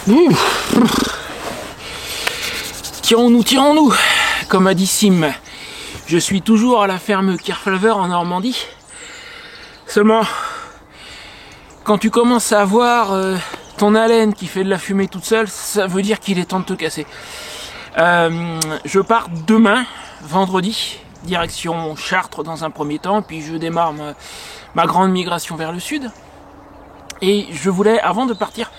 Ouh. Tirons-nous, comme a dit Sim. Je suis toujours à la ferme Kerflover en Normandie. Seulement, quand tu commences à avoir ton haleine qui fait de la fumée toute seule, ça veut dire qu'il est temps de te casser. Je pars demain, vendredi, direction Chartres dans un premier temps, puis je démarre ma grande migration vers le sud. Et je voulais, avant de partir,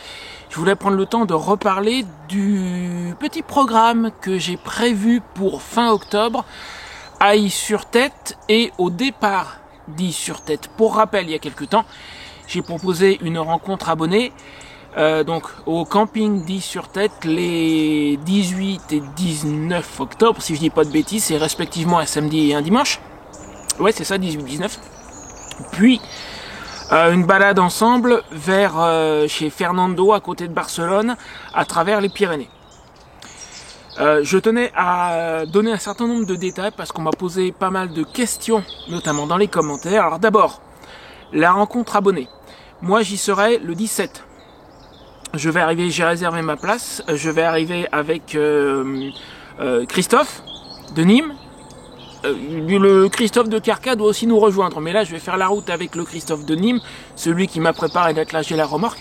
je voulais prendre le temps de reparler du petit programme que j'ai prévu pour fin octobre à Is-sur-Tête et au départ d'Is-sur-Tête. Pour rappel, il y a quelques temps, j'ai proposé une rencontre abonnée donc au camping d'Is-sur-Tête les 18 et 19 octobre, si je dis pas de bêtises, c'est respectivement un samedi et un dimanche. Ouais, c'est ça, 18-19. Puis une balade ensemble vers chez Fernando à côté de Barcelone à travers les Pyrénées. Je tenais à donner un certain nombre de détails parce qu'on m'a posé pas mal de questions, notamment dans les commentaires. Alors d'abord, la rencontre abonnée. Moi j'y serai le 17. Je vais arriver, j'ai réservé ma place. Je vais arriver avec Christophe de Nîmes. Le Christophe de Carca doit aussi nous rejoindre, mais là je vais faire la route avec le Christophe de Nîmes, celui qui m'a préparé d'atteler la remorque.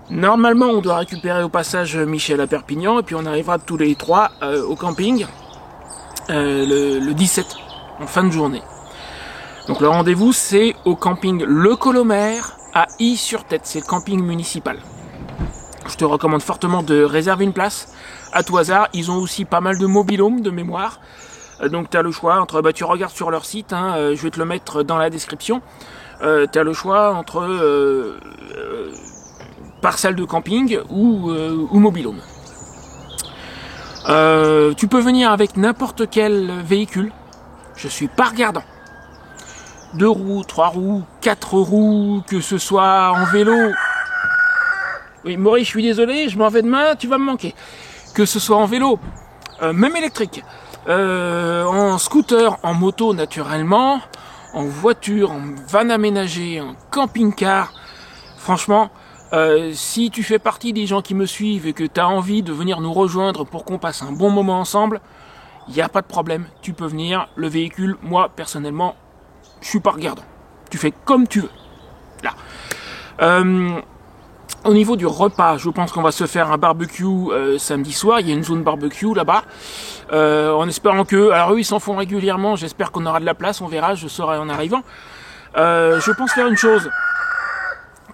Normalement on doit récupérer au passage Michel à Perpignan, et puis on arrivera tous les trois au camping le 17, en fin de journée. Donc le rendez-vous c'est au camping Le Colomère à Is-sur-Tête, c'est le camping municipal. Je te recommande fortement de réserver une place à tout hasard. Ils ont aussi pas mal de mobil-homes de mémoire. Donc tu as le choix entre, tu regardes sur leur site, je vais te le mettre dans la description. Tu as le choix entre parcelle de camping ou mobil-home. Tu peux venir avec n'importe quel véhicule. Je suis pas regardant. 2 roues, 3 roues, 4 roues, que ce soit en vélo. Oui, Maurice, je suis désolé, je m'en vais demain, tu vas me manquer. Que ce soit en vélo, même électrique, en scooter, en moto naturellement, en voiture, en van aménagé, en camping-car. Franchement, si tu fais partie des gens qui me suivent et que tu as envie de venir nous rejoindre pour qu'on passe un bon moment ensemble, il n'y a pas de problème, tu peux venir. Le véhicule, moi personnellement, je suis pas regardant. Tu fais comme tu veux. Là. Au niveau du repas, je pense qu'on va se faire un barbecue samedi soir. Il y a une zone barbecue là-bas. En espérant que... Alors eux, ils s'en font régulièrement. J'espère qu'on aura de la place. On verra, je saurai en arrivant. Je pense faire une chose.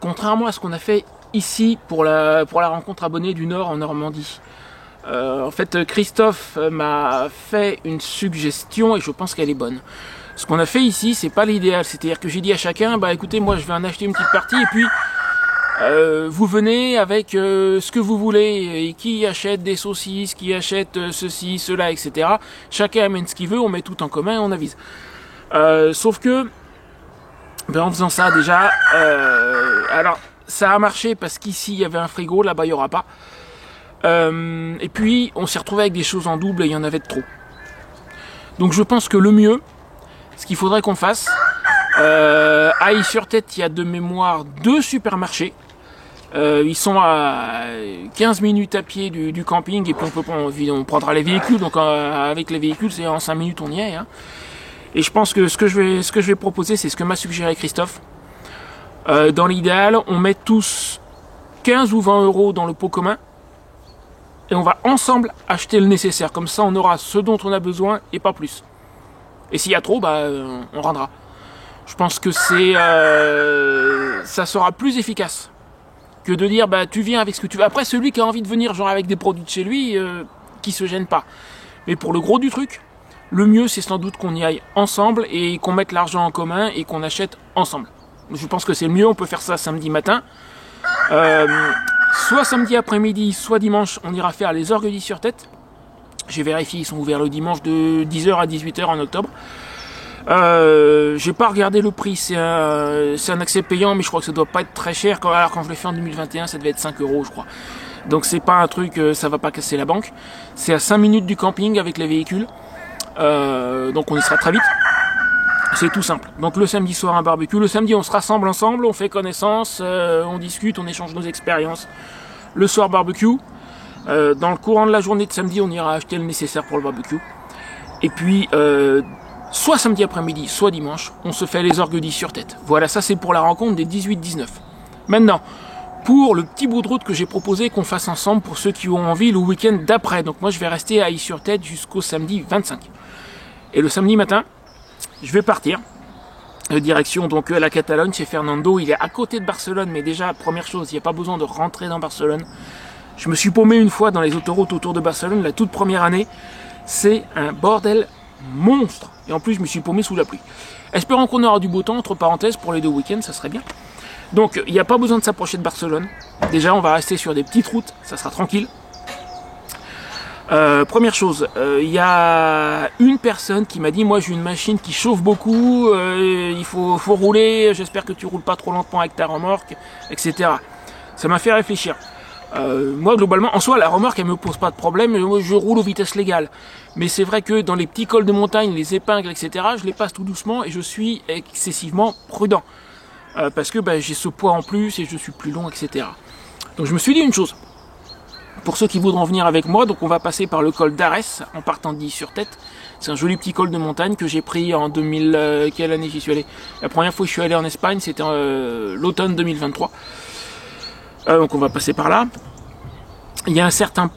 Contrairement à ce qu'on a fait ici pour la rencontre abonnée du Nord en Normandie. En fait, Christophe m'a fait une suggestion et je pense qu'elle est bonne. Ce qu'on a fait ici, c'est pas l'idéal. C'est-à-dire que j'ai dit à chacun, écoutez, moi je vais en acheter une petite partie et puis... vous venez avec ce que vous voulez, et qui achète des saucisses, qui achète ceci, cela, etc. Chacun amène ce qu'il veut, on met tout en commun et on avise. Sauf que, en faisant ça déjà, alors ça a marché parce qu'ici il y avait un frigo, là-bas il n'y aura pas. Et puis on s'est retrouvé avec des choses en double et il y en avait de trop. Donc je pense que le mieux, ce qu'il faudrait qu'on fasse, à Is-sur-Tête, il y a de mémoire 2 supermarchés. Ils sont à 15 minutes à pied du camping et puis on prendra les véhicules. Donc avec les véhicules, c'est en 5 minutes on y est. Et je pense que ce que je vais proposer, c'est ce que m'a suggéré Christophe. Dans l'idéal, on met tous 15 ou 20 euros dans le pot commun et on va ensemble acheter le nécessaire. Comme ça, on aura ce dont on a besoin et pas plus. Et s'il y a trop, on rendra. Je pense que ça sera plus efficace que de dire tu viens avec ce que tu veux. Après, celui qui a envie de venir genre avec des produits de chez lui, qui se gêne pas. Mais pour le gros du truc, le mieux c'est sans doute qu'on y aille ensemble et qu'on mette l'argent en commun et qu'on achète ensemble. Je pense que c'est le mieux. On peut faire ça samedi matin, soit samedi après-midi, soit dimanche. On ira faire les orgues d'Is-sur-Tête. J'ai vérifié, ils sont ouverts le dimanche de 10h à 18h en octobre. J'ai pas regardé le prix, c'est un accès payant, mais je crois que ça doit pas être très cher. Alors quand je l'ai fait en 2021, ça devait être 5 euros, je crois. Donc c'est pas un truc, ça va pas casser la banque. C'est à 5 minutes du camping avec les véhicules. Donc on y sera très vite. C'est tout simple. Donc le samedi soir un barbecue, le samedi on se rassemble ensemble, on fait connaissance, on discute, on échange nos expériences. Le soir, barbecue. Dans le courant de la journée de samedi, on ira acheter le nécessaire pour le barbecue. Et puis, soit samedi après-midi, soit dimanche, on se fait les orgues sur tête. Voilà, ça c'est pour la rencontre des 18-19. Maintenant, pour le petit bout de route que j'ai proposé qu'on fasse ensemble pour ceux qui ont envie le week-end d'après. Donc moi, je vais rester à Is-sur-Tête jusqu'au samedi 25. Et le samedi matin, je vais partir. Direction donc la Catalogne, chez Fernando. Il est à côté de Barcelone, mais déjà, première chose, il n'y a pas besoin de rentrer dans Barcelone. Je me suis paumé une fois dans les autoroutes autour de Barcelone, la toute première année. C'est un bordel monstre. Et en plus, je me suis paumé sous la pluie. Espérons qu'on aura du beau temps, entre parenthèses, pour les 2 week-ends, ça serait bien. Donc, il n'y a pas besoin de s'approcher de Barcelone. Déjà, on va rester sur des petites routes, ça sera tranquille. Première chose, il y a une personne qui m'a dit, moi j'ai une machine qui chauffe beaucoup, il faut rouler, j'espère que tu roules pas trop lentement avec ta remorque, etc. Ça m'a fait réfléchir. Moi globalement, en soi la remorque elle me pose pas de problème, je roule aux vitesses légales. Mais c'est vrai que dans les petits cols de montagne, les épingles, etc., je les passe tout doucement et je suis excessivement prudent. Parce que j'ai ce poids en plus et je suis plus long, etc. Donc je me suis dit une chose. Pour ceux qui voudront venir avec moi, donc on va passer par le col d'Arès en partant d'Is-sur-Tête. C'est un joli petit col de montagne que j'ai pris en 2000... quelle année j'y suis allé? La première fois que je suis allé en Espagne, c'était l'automne 2023. Donc on va passer par là. Il y a un certain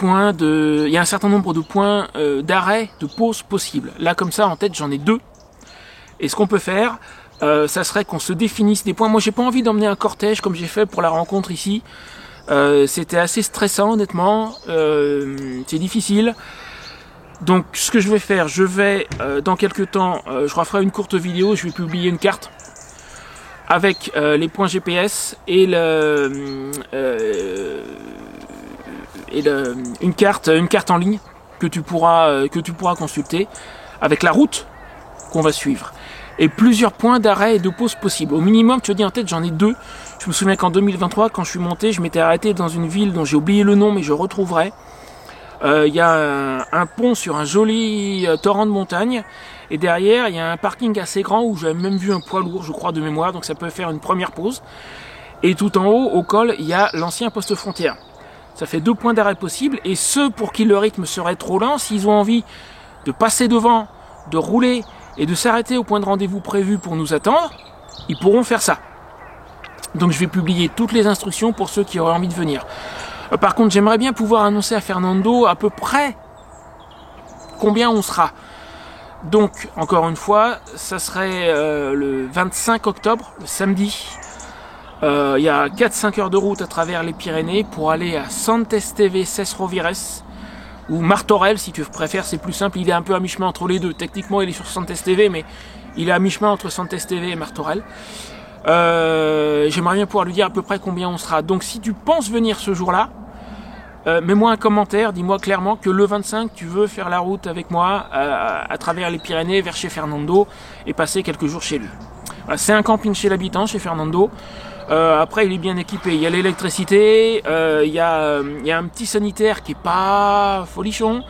nombre de points d'arrêt, de pause possibles. Là comme ça en tête j'en ai 2. Et ce qu'on peut faire, ça serait qu'on se définisse des points. Moi j'ai pas envie d'emmener un cortège comme j'ai fait pour la rencontre ici. C'était assez stressant honnêtement, c'est difficile. Donc ce que je vais faire, je vais dans quelques temps, je referai une courte vidéo, je vais publier une carte avec les points GPS et une carte en ligne que tu pourras consulter avec la route qu'on va suivre et plusieurs points d'arrêt et de pause possibles. Au minimum, tu as dit en tête, j'en ai 2. Je me souviens qu'en 2023, quand je suis monté, je m'étais arrêté dans une ville dont j'ai oublié le nom, mais je retrouverai. Il y a un pont sur un joli torrent de montagne. Et derrière, il y a un parking assez grand où j'avais même vu un poids lourd, je crois, de mémoire. Donc ça peut faire une première pause. Et tout en haut, au col, il y a l'ancien poste frontière. Ça fait 2 points d'arrêt possibles. Et ceux pour qui le rythme serait trop lent, s'ils ont envie de passer devant, de rouler et de s'arrêter au point de rendez-vous prévu pour nous attendre, ils pourront faire ça. Donc je vais publier toutes les instructions pour ceux qui auraient envie de venir. Par contre, j'aimerais bien pouvoir annoncer à Fernando à peu près combien on sera. Donc, encore une fois, ça serait le 25 octobre, le samedi. Il y a 4-5 heures de route à travers les Pyrénées pour aller à Santesteve Ses Rovires ou Martorell si tu préfères, c'est plus simple. Il est un peu à mi-chemin entre les deux. Techniquement, il est sur Santesteve, mais il est à mi-chemin entre Santesteve et Martorell. J'aimerais bien pouvoir lui dire à peu près combien on sera. Donc si tu penses venir ce jour-là, mets-moi un commentaire, dis-moi clairement que le 25 tu veux faire la route avec moi à travers les Pyrénées vers chez Fernando et passer quelques jours chez lui. Voilà, c'est un camping chez l'habitant, chez Fernando. Après il est bien équipé, il y a l'électricité, il y a un petit sanitaire qui est pas folichon,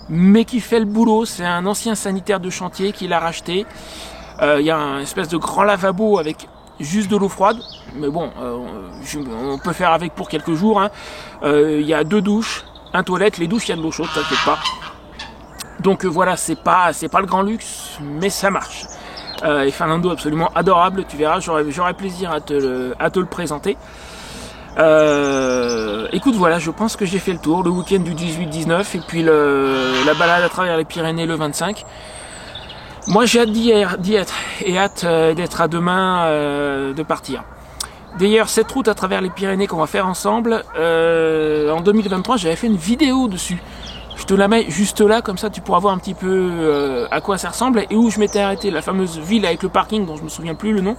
mais qui fait le boulot. C'est un ancien sanitaire de chantier qu'il a racheté. Il y a un espèce de grand lavabo avec juste de l'eau froide, mais bon, on peut faire avec pour quelques jours. Hein. Il y a 2 douches, un toilette, les douches il y a de l'eau chaude, t'inquiète pas. Donc voilà, c'est pas le grand luxe, mais ça marche. Et Fernando absolument adorable, tu verras, j'aurai plaisir à te le présenter. Écoute, voilà, je pense que j'ai fait le tour, le week-end du 18-19 et puis la balade à travers les Pyrénées le 25. Moi j'ai hâte d'y être et hâte d'être à demain de partir. D'ailleurs cette route à travers les Pyrénées qu'on va faire ensemble, en 2023 j'avais fait une vidéo dessus. Je te la mets juste là, comme ça tu pourras voir un petit peu à quoi ça ressemble et où je m'étais arrêté, la fameuse ville avec le parking dont je me souviens plus le nom.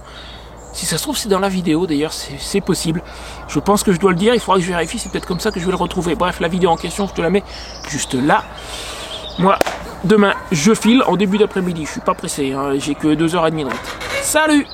Si ça se trouve c'est dans la vidéo d'ailleurs, c'est possible. Je pense que je dois le dire, il faudra que je vérifie, c'est peut-être comme ça que je vais le retrouver. Bref, la vidéo en question, je te la mets juste là. Moi, demain, je file en début d'après-midi, je suis pas pressé, hein, j'ai que 2h30 de route. Salut!